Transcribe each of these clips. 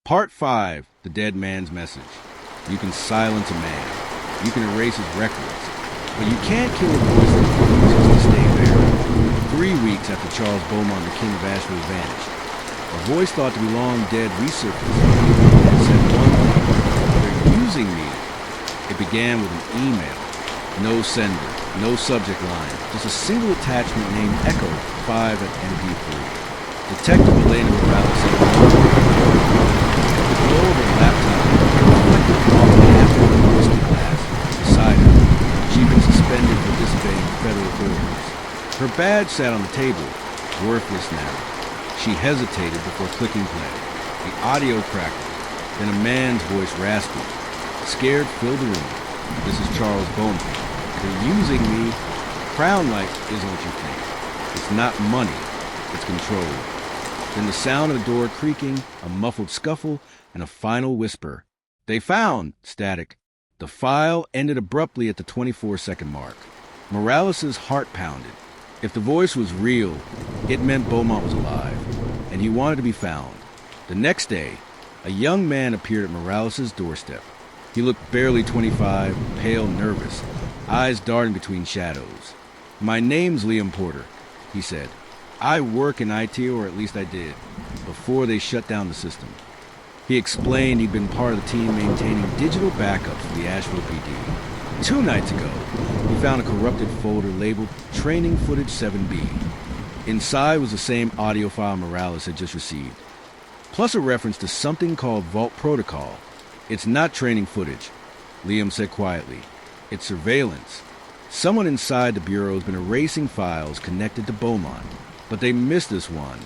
Part 5, The Dead Man's Message. You can silence a man. You can erase his records. But you can't kill a voice that refuses to stay buried. 3 weeks after Charles Beaumont, the King of Asheville, vanished, a voice thought to be long dead resurfaced and said one thing: "They're using me." It began with an email. No sender, no subject line, just a single attachment named Echo 5 at MP3. Detective Evelyn Cross said, the glow of her laptop reflected off the after the whiskey glass beside her. She'd been suspended for disobeying federal authorities. Her badge sat on the table, worthless now. She hesitated before clicking play. The audio crackled. Then a man's voice rasped. Scared filled the room. "This is Charles Beaumont. They're using me. Crown Light isn't what you think. It's not money. It's control." Then the sound of the door creaking, a muffled scuffle, and a final whisper. "They found!" Static. The file ended abruptly at the 24-second mark. Morales' heart pounded. If the voice was real, it meant Beaumont was alive, and he wanted to be found. The next day, a young man appeared at Morales' doorstep. He looked barely 25, pale, nervous, eyes darting between shadows. "My name's Liam Porter," he said. "I work in IT, or at least I did, before they shut down the system." He explained he'd been part of the team maintaining digital backups for the Asheville PD. 2 nights ago, he found a corrupted folder labeled Training Footage 7B. Inside was the same audio file Morales had just received, plus a reference to something called Vault Protocol. "It's not training footage," Liam said quietly. "It's surveillance. Someone inside the Bureau has been erasing files connected to Beaumont, but they missed this one."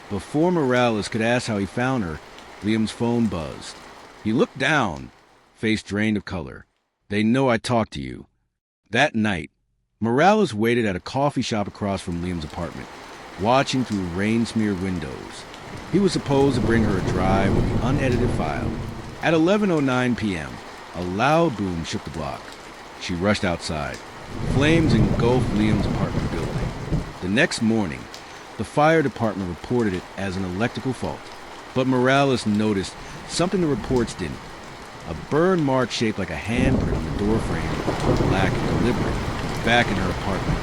Before Morales could ask how he found her, Liam's phone buzzed. He looked down, face drained of color. "They know I talked to you." That night, Morales waited at a coffee shop across from Liam's apartment, watching through rain-smeared windows. He was supposed to bring her a drive with the unedited file. At 11:09 p.m., a loud boom shook the block. She rushed outside. Flames engulfed Liam's apartment building. The next morning, the fire department reported it as an electrical fault. But Morales noticed something the reports didn't. A burn mark shaped like a handprint on the doorframe, black and deliberate, back in her apartment.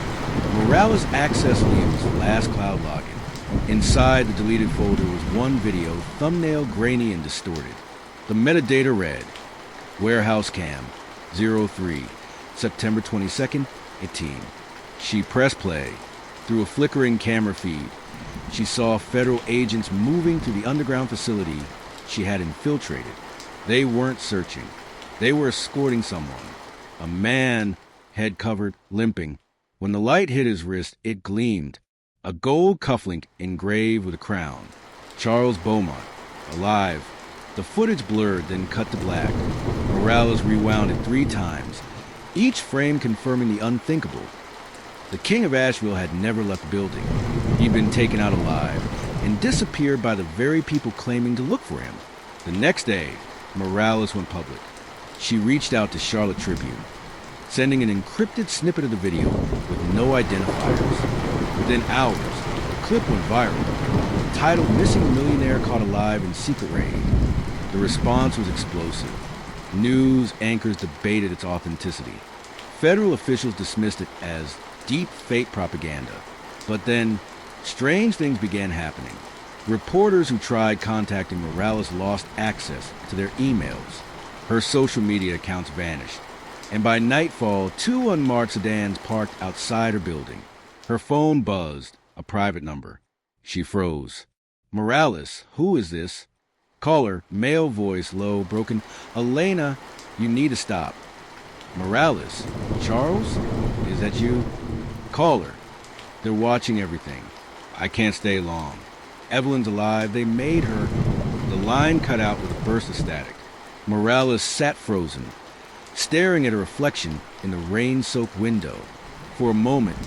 Morales accessed Liam's last cloud login. Inside the deleted folder was one video, thumbnail grainy and distorted. The metadata read, "Warehouse Cam, 03, September 22nd, 18. She pressed play. Through a flickering camera feed, she saw federal agents moving through the underground facility she had infiltrated. They weren't searching. They were escorting someone. A man, head covered, limping. When the light hit his wrist, it gleamed. A gold cufflink engraved with a crown. Charles Beaumont, alive. The footage blurred, then cut to black. Morales rewound it 3 times, each frame confirming the unthinkable. The King of Asheville had never left the building. He'd been taken out alive and disappeared by the very people claiming to look for him. The next day, Morales went public. She reached out to Charlotte Tribune, sending an encrypted snippet of the video with no identifiers. Within hours, the clip went viral, titled "Missing Millionaire Caught Alive in Secret Raid." The response was explosive. News anchors debated its authenticity. Federal officials dismissed it as deep fake propaganda. But then, strange things began happening. Reporters who tried contacting Morales lost access to their emails. Her social media accounts vanished. And by nightfall, 2 unmarked sedans parked outside her building. Her phone buzzed, a private number. She froze. "Morales, who is this?" Caller, male voice, low, broken. "Elena, you need to stop." "Morales? Charles? Is that you?" Caller, "They're watching everything. I can't stay long. Evelyn's alive. They made her." The line cut out with a burst of static. Morales sat frozen, staring at a reflection in the rain-soaked window. For a moment,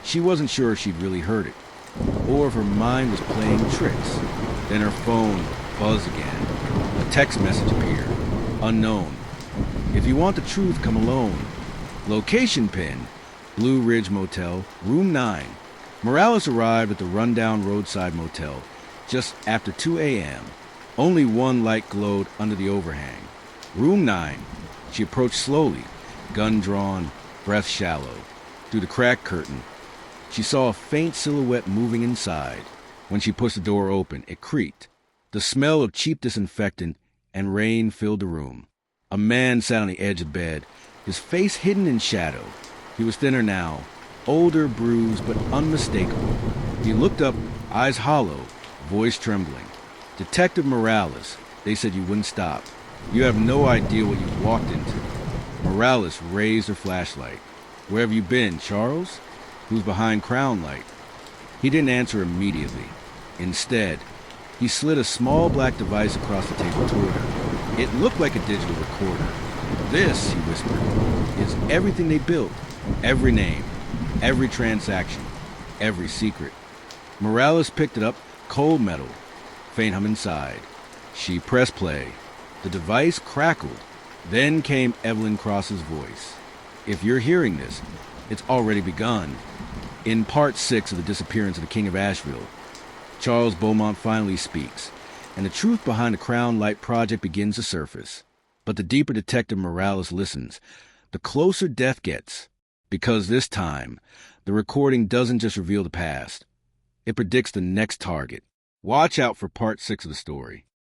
she wasn't sure if she'd really heard it, or if her mind was playing tricks. Then her phone buzzed again. A text message appeared. Unknown. "If you want the truth, come alone. Location pin, Blue Ridge Motel, room 9. Morales arrived at the rundown roadside motel just after 2 a.m. Only one light glowed under the overhang. Room 9. She approached slowly, gun drawn, breath shallow. Through the cracked curtain, she saw a faint silhouette moving inside. When she pushed the door open, it creaked. The smell of cheap disinfectant and rain filled the room. A man sat on the edge of the bed, his face hidden in shadow. He was thinner now, older, bruised, but unmistakable. He looked up, eyes hollow, voice trembling. "Detective Morales, they said you wouldn't stop. You have no idea what you walked into." Morales raised her flashlight. "Where have you been, Charles? Who's behind Crown Light?" He didn't answer immediately. Instead, he slid a small black device across the table toward her. It looked like a digital recorder. "This," he whispered, "is everything they built. Every name, every transaction, every secret." Morales picked it up, cold metal, faint hum inside. She pressed play. The device crackled. Then came Evelyn Cross's voice. "If you're hearing this, it's already begun." In part 6 of The Disappearance of the King of Asheville, Charles Beaumont finally speaks, and the truth behind the Crown Light project begins to surface. But the deeper Detective Morales listens, the closer death gets, because this time, the recording doesn't just reveal the past. It predicts the next target. Watch out for part 6 of the story.